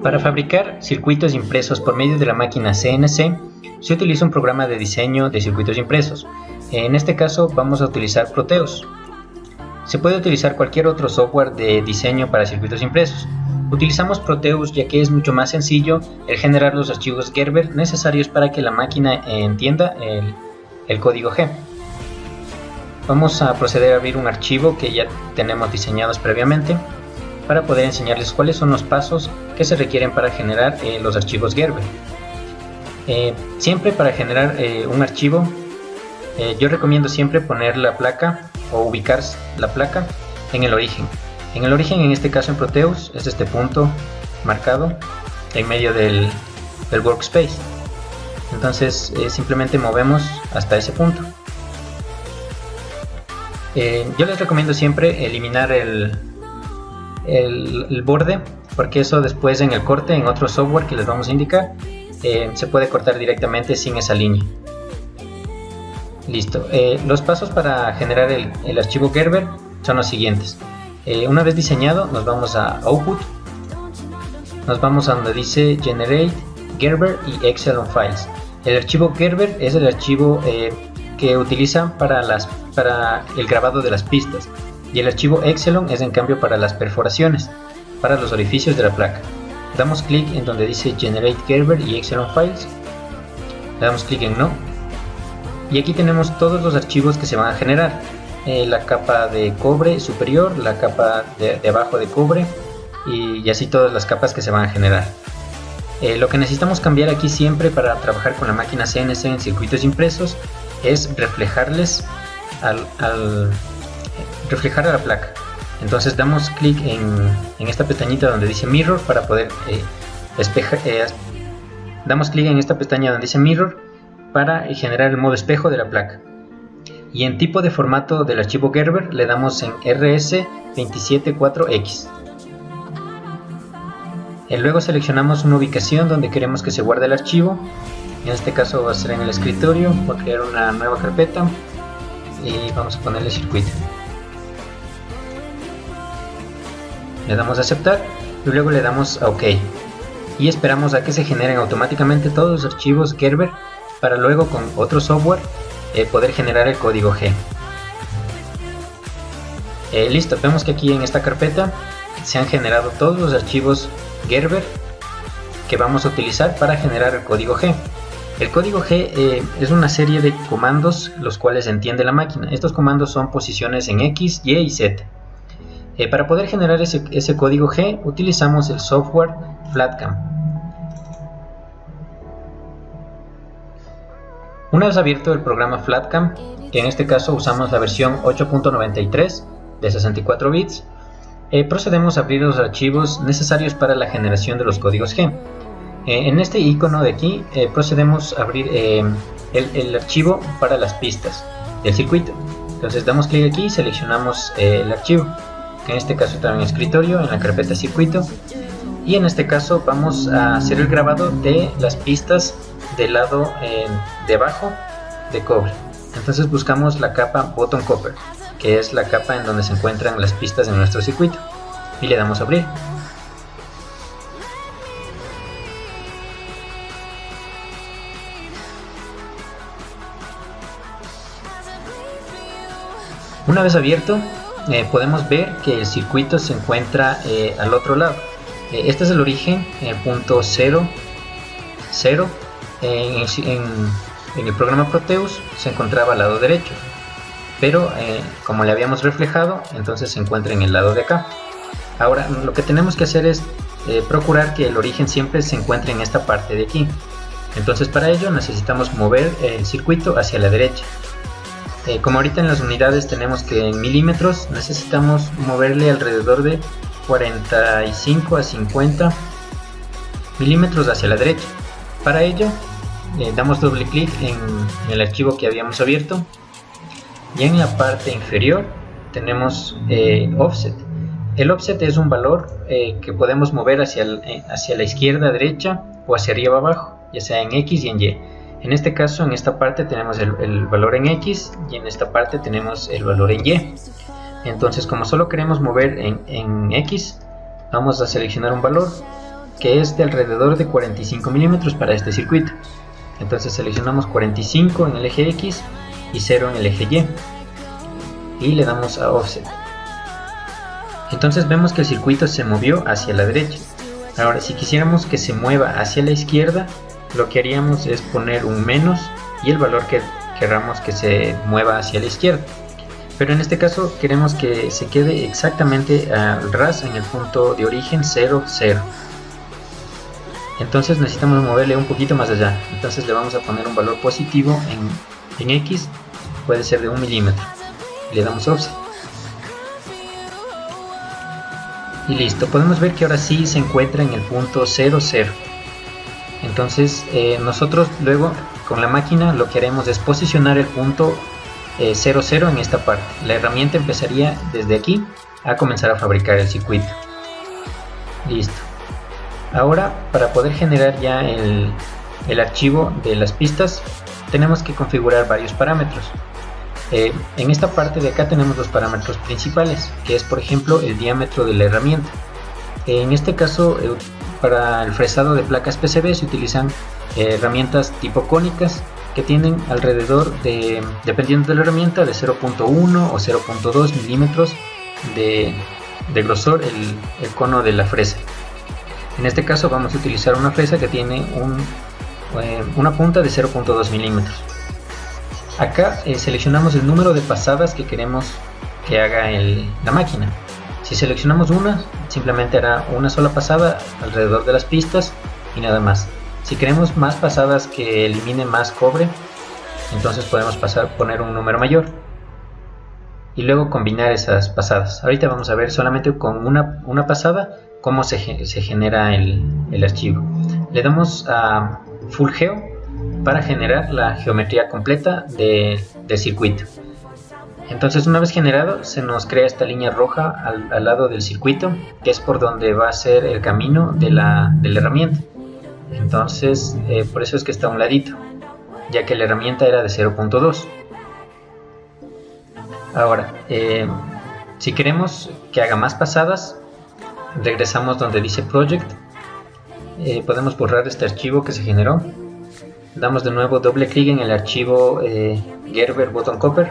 Para fabricar circuitos impresos por medio de la máquina CNC, se utiliza un programa de diseño de circuitos impresos. En este caso vamos a utilizar Proteus. Se puede utilizar cualquier otro software de diseño para circuitos impresos. Utilizamos Proteus ya que es mucho más sencillo el generar los archivos Gerber necesarios para que la máquina entienda el código G. Vamos a proceder a abrir un archivo que ya tenemos diseñados previamente para poder enseñarles cuáles son los pasos que se requieren para generar los archivos Gerber. Siempre para generar un archivo, yo recomiendo siempre poner la placa o ubicar la placa en el origen. En el origen, en este caso en Proteus, es este punto marcado en medio del workspace. Entonces simplemente movemos hasta ese punto. Yo les recomiendo siempre eliminar el borde, porque eso después en el corte, en otro software que les vamos a indicar, se puede cortar directamente sin esa línea. Listo. Los pasos para generar el archivo Gerber son los siguientes. Una vez diseñado, nos vamos a Output, nos vamos a donde dice Generate, Gerber y Excel Files. El archivo Gerber es el archivo que utilizan para el grabado de las pistas, y el archivo Excelon es en cambio para las perforaciones, para los orificios de la placa. Damos clic en donde dice Generate Gerber y Excel Files, le damos clic en No, y aquí tenemos todos los archivos que se van a generar. La capa de cobre superior, la capa de abajo de cobre, y así todas las capas que se van a generar. Lo que necesitamos cambiar aquí siempre para trabajar con la máquina CNC en circuitos impresos es reflejarles reflejar a la placa. Entonces damos clic en esta pestañita donde dice Mirror para poder damos clic en esta pestaña donde dice Mirror para generar el modo espejo de la placa. Y en tipo de formato del archivo Gerber le damos en RS274X. Luego seleccionamos una ubicación donde queremos que se guarde el archivo. En este caso va a ser en el escritorio. Voy a crear una nueva carpeta y vamos a ponerle circuito. Le damos a aceptar y luego le damos a OK. Y esperamos a que se generen automáticamente todos los archivos Gerber para luego con otro software poder generar el código G. Listo, vemos que aquí en esta carpeta se han generado todos los archivos Gerber que vamos a utilizar para generar el código G. El código G es una serie de comandos los cuales entiende la máquina. Estos comandos son posiciones en X, Y y Z. Para poder generar ese código G utilizamos el software FlatCam. Una vez abierto el programa FlatCam, que en este caso usamos la versión 8.93 de 64 bits, procedemos a abrir los archivos necesarios para la generación de los códigos G. En este icono de aquí procedemos a abrir el archivo para las pistas del circuito. Entonces damos clic aquí y seleccionamos el archivo, que en este caso está en escritorio, en la carpeta circuito, y en este caso vamos a hacer el grabado de las pistas del lado de abajo de cobre. Entonces buscamos la capa Bottom Copper, que es la capa en donde se encuentran las pistas de nuestro circuito, y le damos a abrir. Una vez abierto, podemos ver que el circuito se encuentra al otro lado. Este es el origen, el punto 0, 0. En el programa Proteus se encontraba al lado derecho, pero como le habíamos reflejado, entonces se encuentra en el lado de acá. Ahora lo que tenemos que hacer es procurar que el origen siempre se encuentre en esta parte de aquí. Entonces para ello necesitamos mover el circuito hacia la derecha. Como ahorita en las unidades tenemos que en milímetros, necesitamos moverle alrededor de 45 a 50 milímetros hacia la derecha. Para ello damos doble clic en el archivo que habíamos abierto, y en la parte inferior tenemos offset. El offset es un valor que podemos mover hacia la izquierda, derecha o hacia arriba, abajo, ya sea en X y en Y. En este caso, en esta parte tenemos el valor en X y en esta parte tenemos el valor en Y. Entonces, como solo queremos mover en X, vamos a seleccionar un valor que es de alrededor de 45 milímetros para este circuito. Entonces seleccionamos 45 en el eje X y 0 en el eje Y y le damos a Offset. Entonces vemos que el circuito se movió hacia la derecha. Ahora, si quisiéramos que se mueva hacia la izquierda, lo que haríamos es poner un menos y el valor que queramos que se mueva hacia la izquierda. Pero en este caso queremos que se quede exactamente al ras en el punto de origen 0, 0. Entonces necesitamos moverle un poquito más allá. Entonces le vamos a poner un valor positivo en X, puede ser de 1 milímetro. Le damos Offset. Y listo, podemos ver que ahora sí se encuentra en el punto 0, 0. Entonces nosotros luego con la máquina lo que haremos es posicionar el punto 0, 0 en esta parte. La herramienta empezaría desde aquí a comenzar a fabricar el circuito. Listo. Ahora, para poder generar ya el archivo de las pistas, tenemos que configurar varios parámetros. En esta parte de acá tenemos los parámetros principales, que es por ejemplo el diámetro de la herramienta. En este caso, para el fresado de placas PCB se utilizan herramientas tipo cónicas que tienen alrededor de, dependiendo de la herramienta, de 0.1 o 0.2 milímetros de grosor el cono de la fresa. En este caso vamos a utilizar una fresa que tiene una punta de 0.2 milímetros. Acá seleccionamos el número de pasadas que queremos que haga la máquina. Si seleccionamos una, simplemente hará una sola pasada alrededor de las pistas y nada más. Si queremos más pasadas que eliminen más cobre, entonces podemos poner un número mayor y luego combinar esas pasadas. Ahorita vamos a ver solamente con una pasada cómo se genera el archivo. Le damos a Full Geo para generar la geometría completa del circuito. Entonces, una vez generado, se nos crea esta línea roja al lado del circuito, que es por donde va a ser el camino de la herramienta. Entonces, por eso es que está a un ladito, ya que la herramienta era de 0.2. Ahora, si queremos que haga más pasadas, regresamos donde dice Project. Podemos borrar este archivo que se generó. Damos de nuevo doble clic en el archivo Gerber Button Copper.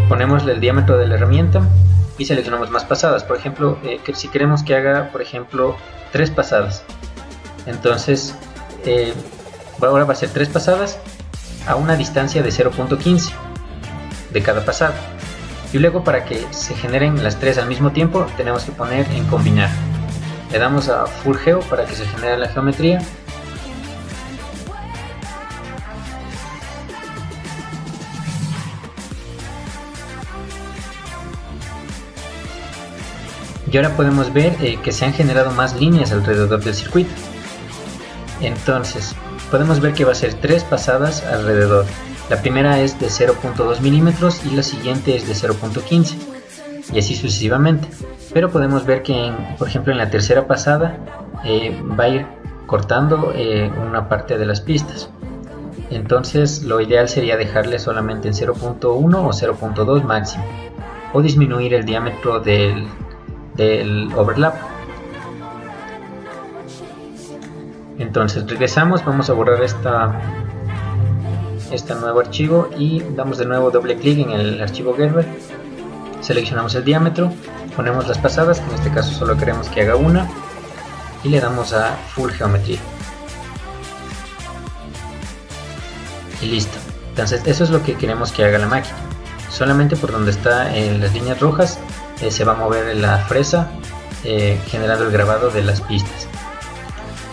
Ponemos el diámetro de la herramienta y seleccionamos más pasadas. Por ejemplo, si queremos que haga, por ejemplo, 3 pasadas. Entonces, ahora va a ser 3 pasadas a una distancia de 0.15 de cada pasada. Y luego, para que se generen las 3 al mismo tiempo, tenemos que poner en combinar. Le damos a Full Geo para que se genere la geometría. Y ahora podemos ver que se han generado más líneas alrededor del circuito. Entonces, podemos ver que va a ser 3 pasadas alrededor. La primera es de 0.2 milímetros y la siguiente es de 0.15 y así sucesivamente. Pero podemos ver que, por ejemplo, en la tercera pasada va a ir cortando una parte de las pistas. Entonces, lo ideal sería dejarle solamente en 0.1 o 0.2 máximo, o disminuir el diámetro del overlap. Entonces regresamos, vamos a borrar este nuevo archivo y damos de nuevo doble clic en el archivo Gerber. Seleccionamos el diámetro, ponemos las pasadas, que en este caso solo queremos que haga una, y le damos a Full Geometría. Y listo. Entonces eso es lo que queremos que haga la máquina. Solamente por donde están las líneas rojas se va a mover la fresa generando el grabado de las pistas.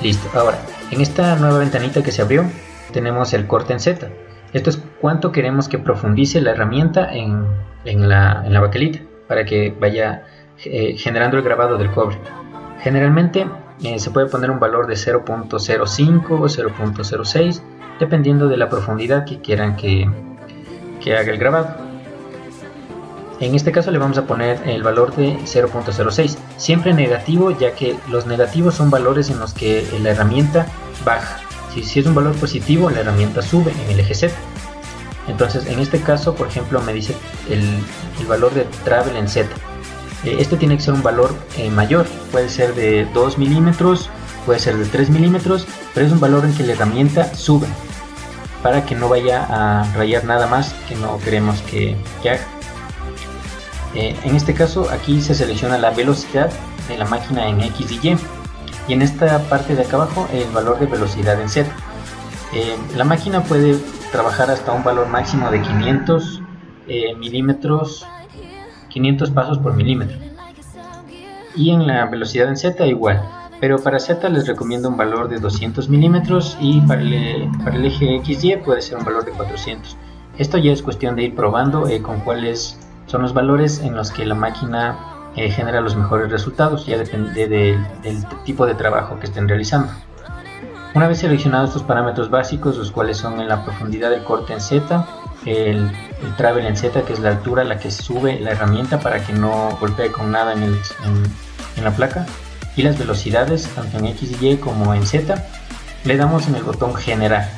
Listo. Ahora, en esta nueva ventanita que se abrió tenemos el corte en Z. Esto es cuánto queremos que profundice la herramienta en la baquelita para que vaya generando el grabado del cobre. Generalmente se puede poner un valor de 0.05 o 0.06 dependiendo de la profundidad que quieran que haga el grabado. En este caso le vamos a poner el valor de 0.06, siempre negativo, ya que los negativos son valores en los que la herramienta baja. Si es un valor positivo, la herramienta sube en el eje Z. Entonces en este caso, por ejemplo, me dice el valor de travel en Z. Este tiene que ser un valor mayor, puede ser de 2 milímetros, puede ser de 3 milímetros, pero es un valor en que la herramienta sube para que no vaya a rayar nada más que no queremos que haga. En este caso aquí se selecciona la velocidad de la máquina en X y Y, y en esta parte de acá abajo el valor de velocidad en Z. La máquina puede trabajar hasta un valor máximo de 500 milímetros, 500 pasos por milímetro, y en la velocidad en Z igual, pero para Z les recomiendo un valor de 200 milímetros, y para el eje XY puede ser un valor de 400. Esto ya es cuestión de ir probando con cuáles son los valores en los que la máquina genera los mejores resultados, ya depende del tipo de trabajo que estén realizando. Una vez seleccionados estos parámetros básicos, los cuales son en la profundidad del corte en Z, el travel en Z, que es la altura a la que sube la herramienta para que no golpee con nada en la placa, y las velocidades tanto en X y Y como en Z, le damos en el botón generar.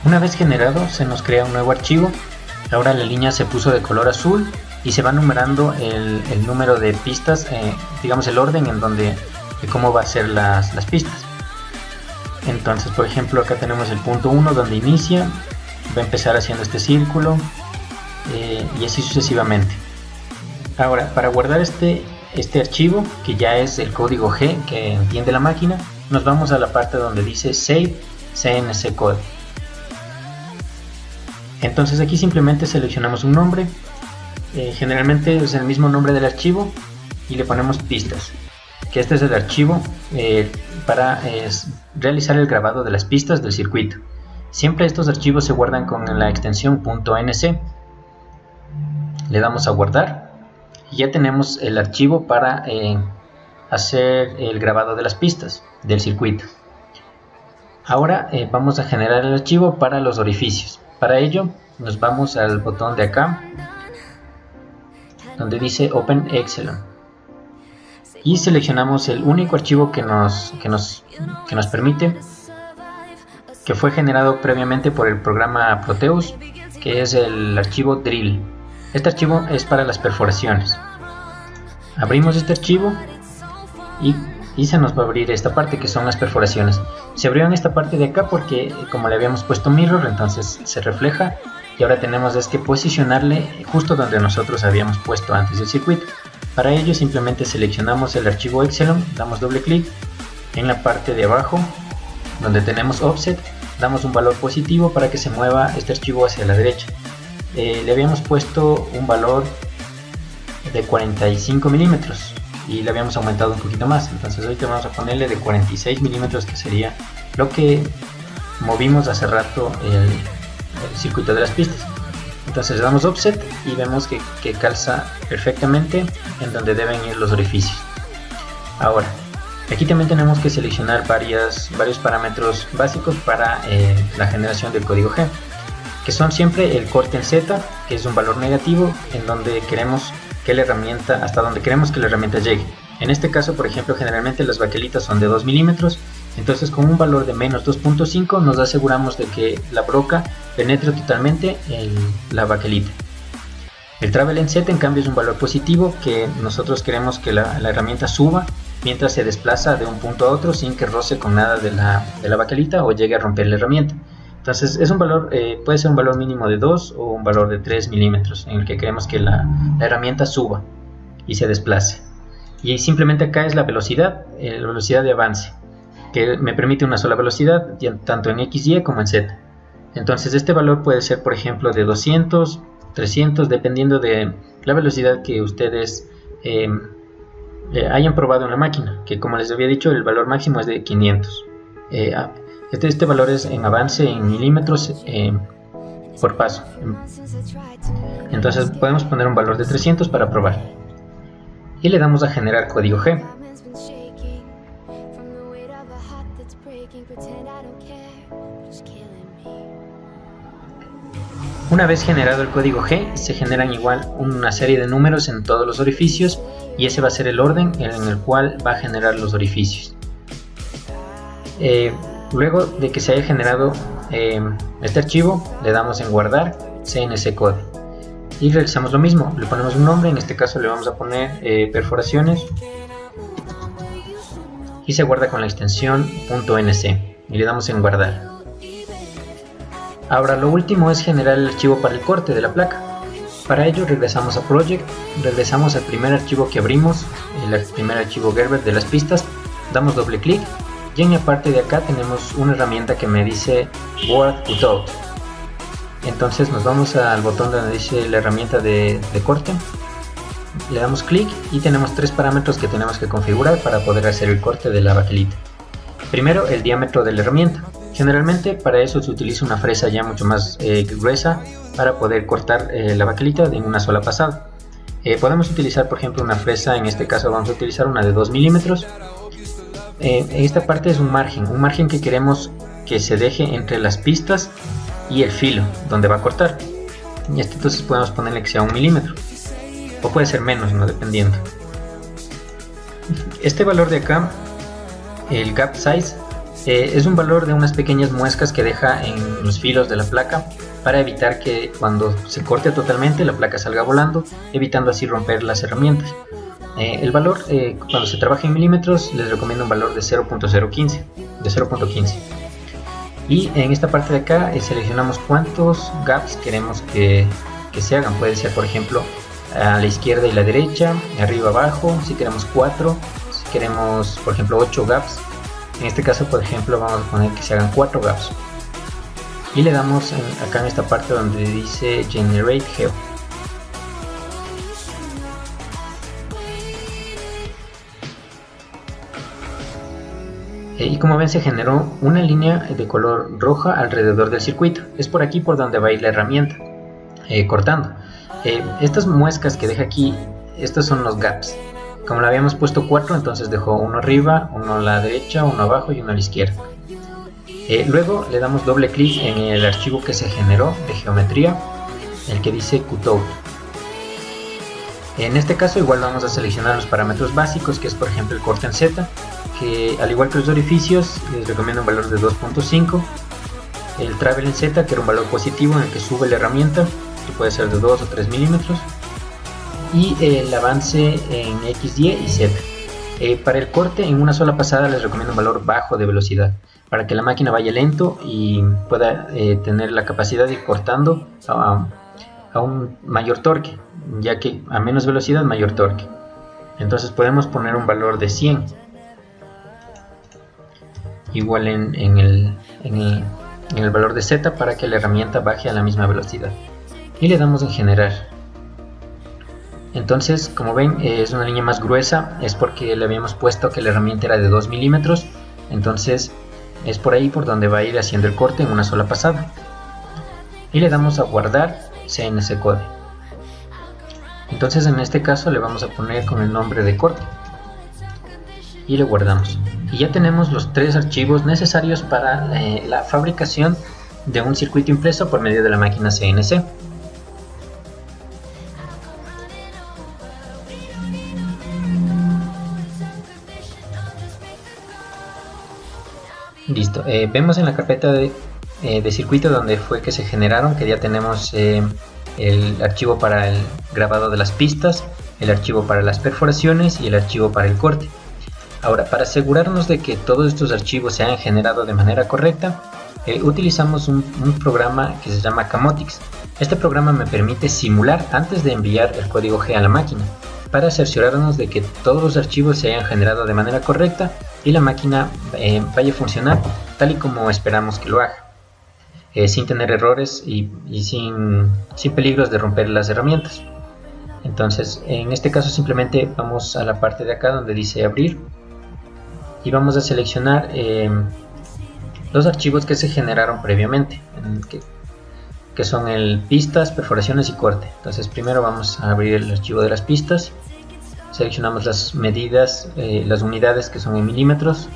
Una vez generado, se nos crea un nuevo archivo. Ahora la línea se puso de color azul y se va numerando el número de pistas, digamos el orden en donde de cómo va a ser las pistas. Entonces, por ejemplo, acá tenemos el punto 1 donde inicia, va a empezar haciendo este círculo y así sucesivamente. Ahora, para guardar este archivo, que ya es el código G que entiende la máquina, nos vamos a la parte donde dice Save CNC Code. Entonces aquí simplemente seleccionamos un nombre, generalmente es el mismo nombre del archivo, y le ponemos pistas, que este es el archivo para realizar el grabado de las pistas del circuito. Siempre estos archivos se guardan con la extensión .nc. Le damos a guardar y ya tenemos el archivo para hacer el grabado de las pistas del circuito. Ahora vamos a generar el archivo para los orificios. Para ello nos vamos al botón de acá donde dice Open Exelon y seleccionamos el único archivo que nos permite, que fue generado previamente por el programa Proteus, que es el archivo Drill. Este archivo es para las perforaciones. Abrimos este archivo y se nos va a abrir esta parte que son las perforaciones. Se abrió en esta parte de acá porque como le habíamos puesto mirror, entonces se refleja, y ahora tenemos que posicionarle justo donde nosotros habíamos puesto antes el circuito. Para ello simplemente seleccionamos el archivo Exelon, damos doble clic en la parte de abajo donde tenemos offset, damos un valor positivo para que se mueva este archivo hacia la derecha. Le habíamos puesto un valor de 45 milímetros y le habíamos aumentado un poquito más, entonces ahorita vamos a ponerle de 46 milímetros, que sería lo que movimos hace rato el circuito de las pistas. Entonces le damos offset y vemos que calza perfectamente en donde deben ir los orificios. Ahora aquí también tenemos que seleccionar varios parámetros básicos para la generación del código G, que son siempre el corte en Z, que es un valor negativo en donde queremos que la herramienta, hasta donde queremos que la herramienta llegue. En este caso, por ejemplo, generalmente las baquelitas son de 2 milímetros, entonces con un valor de menos 2.5 nos aseguramos de que la broca penetre totalmente en la baquelita. El travel en Z, en cambio, es un valor positivo, que nosotros queremos que la herramienta suba mientras se desplaza de un punto a otro sin que roce con nada de la baquelita o llegue a romper la herramienta. Entonces es un valor, puede ser un valor mínimo de 2 o un valor de 3 milímetros en el que queremos que la herramienta suba y se desplace. Y simplemente acá es la velocidad de avance, que me permite una sola velocidad tanto en XY como en Z. Entonces este valor puede ser, por ejemplo, de 200, 300, dependiendo de la velocidad que ustedes hayan probado en la máquina, que como les había dicho, el valor máximo es de 500. Este valor es en avance en milímetros por paso. Entonces podemos poner un valor de 300 para probar. Y le damos a generar código G. Una vez generado el código G, se generan igual una serie de números en todos los orificios y ese va a ser el orden en el cual va a generar los orificios. Luego de que se haya generado este archivo, le damos en guardar CNC Code y realizamos lo mismo, le ponemos un nombre, en este caso le vamos a poner perforaciones y se guarda con la extensión .nc y le damos en guardar. Ahora lo último es generar el archivo para el corte de la placa. Para ello regresamos a Project, regresamos al primer archivo que abrimos, el primer archivo Gerber de las pistas, damos doble clic y en la parte de acá tenemos una herramienta que me dice Board Cutout. Entonces nos vamos al botón donde dice la herramienta de corte, le damos clic y tenemos tres parámetros que tenemos que configurar para poder hacer el corte de la baquelita. Primero, el diámetro de la herramienta. Generalmente para eso se utiliza una fresa ya mucho más gruesa para poder cortar la baquelita en una sola pasada. Podemos utilizar por ejemplo una fresa, en este caso vamos a utilizar una de 2 milímetros. Esta parte es un margen que queremos que se deje entre las pistas y el filo donde va a cortar. Y entonces podemos ponerle que sea 1 milímetro o puede ser menos, ¿no? Dependiendo. Este valor de acá, el gap size, es un valor de unas pequeñas muescas que deja en los filos de la placa para evitar que cuando se corte totalmente la placa salga volando, evitando así romper las herramientas. El valor, cuando se trabaja en milímetros, les recomiendo un valor de 0.15. Y en esta parte de acá seleccionamos cuántos gaps queremos que se hagan. Puede ser por ejemplo a la izquierda y la derecha, arriba abajo, si queremos 4, si queremos por ejemplo 8 gaps. En este caso por ejemplo vamos a poner que se hagan 4 gaps. Y le damos acá en esta parte donde dice Generate Geo. Y como ven se generó una línea de color roja alrededor del circuito. Es por aquí por donde va a ir la herramienta cortando. Estas muescas que deja aquí, estos son los gaps. Como le habíamos puesto 4, entonces dejó uno arriba, uno a la derecha, uno abajo y uno a la izquierda. Luego le damos doble clic en el archivo que se generó de geometría, el que dice Cutout. En este caso igual vamos a seleccionar los parámetros básicos, que es por ejemplo el corte en Z, que al igual que los orificios les recomiendo un valor de 2.5, el travel en Z, que era un valor positivo en el que sube la herramienta, que puede ser de 2 o 3 milímetros, y el avance en X, Y y Z. Para el corte en una sola pasada les recomiendo un valor bajo de velocidad, para que la máquina vaya lento y pueda tener la capacidad de ir cortando a un mayor torque, ya que a menos velocidad mayor torque. Entonces podemos poner un valor de 100, igual en el valor de Z, para que la herramienta baje a la misma velocidad. Y le damos en generar. Entonces como ven es una línea más gruesa, es porque le habíamos puesto que la herramienta era de 2 milímetros, entonces es por ahí por donde va a ir haciendo el corte en una sola pasada. Y le damos a guardar CNC Code. Entonces en este caso le vamos a poner con el nombre de corte y le guardamos. Y ya tenemos los 3 archivos necesarios para la fabricación de un circuito impreso por medio de la máquina CNC. Listo, vemos en la carpeta de circuito donde fue que se generaron, que ya tenemos el archivo para el grabado de las pistas, el archivo para las perforaciones y el archivo para el corte. Ahora, para asegurarnos de que todos estos archivos se hayan generado de manera correcta, utilizamos un programa que se llama Camotix. Este programa me permite simular antes de enviar el código G a la máquina, para cerciorarnos de que todos los archivos se hayan generado de manera correcta y la máquina vaya a funcionar tal y como esperamos que lo haga, sin tener errores y sin peligros de romper las herramientas. Entonces en este caso simplemente vamos a la parte de acá donde dice abrir y vamos a seleccionar los archivos que se generaron previamente, que son el pistas, perforaciones y corte. Entonces primero vamos a abrir el archivo de las pistas, seleccionamos las medidas, las unidades que son en milímetros,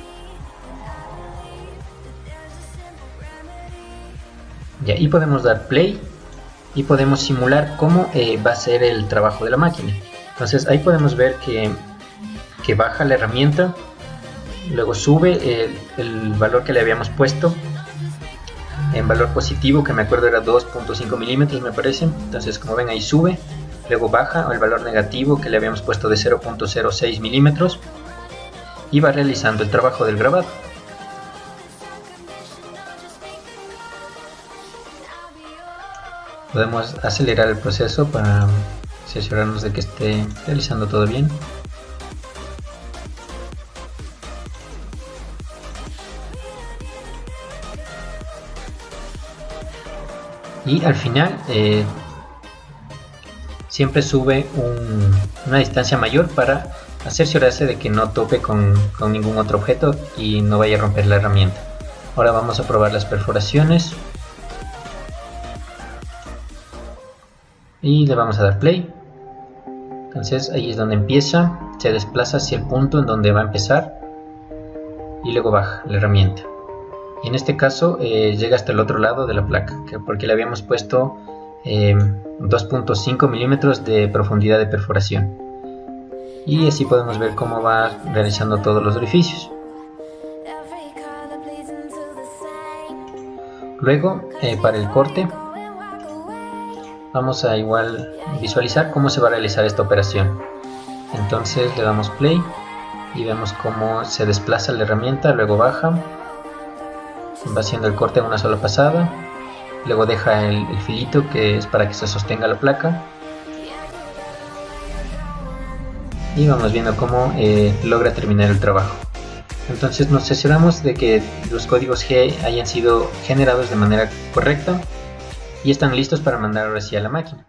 y ahí podemos dar play y podemos simular cómo va a ser el trabajo de la máquina. Entonces ahí podemos ver que baja la herramienta, luego sube el valor que le habíamos puesto en valor positivo, que me acuerdo era 2.5 milímetros me parece. Entonces como ven ahí sube, luego baja el valor negativo que le habíamos puesto de 0.06 milímetros y va realizando el trabajo del grabado. Podemos acelerar el proceso para cerciorarnos de que esté realizando todo bien. Y al final siempre sube una distancia mayor para cerciorarse de que no tope con ningún otro objeto y no vaya a romper la herramienta. Ahora vamos a probar las perforaciones y le vamos a dar play. Entonces ahí es donde empieza, se desplaza hacia el punto en donde va a empezar y luego baja la herramienta. Y en este caso llega hasta el otro lado de la placa, porque le habíamos puesto 2.5 milímetros de profundidad de perforación. Y así podemos ver cómo va realizando todos los orificios. Luego, para el corte, vamos a igual visualizar cómo se va a realizar esta operación. Entonces le damos play y vemos cómo se desplaza la herramienta, luego baja, va haciendo el corte en una sola pasada, luego deja el filito que es para que se sostenga la placa y vamos viendo cómo logra terminar el trabajo. Entonces nos aseguramos de que los códigos G hayan sido generados de manera correcta y están listos para mandar ahora sí a la máquina.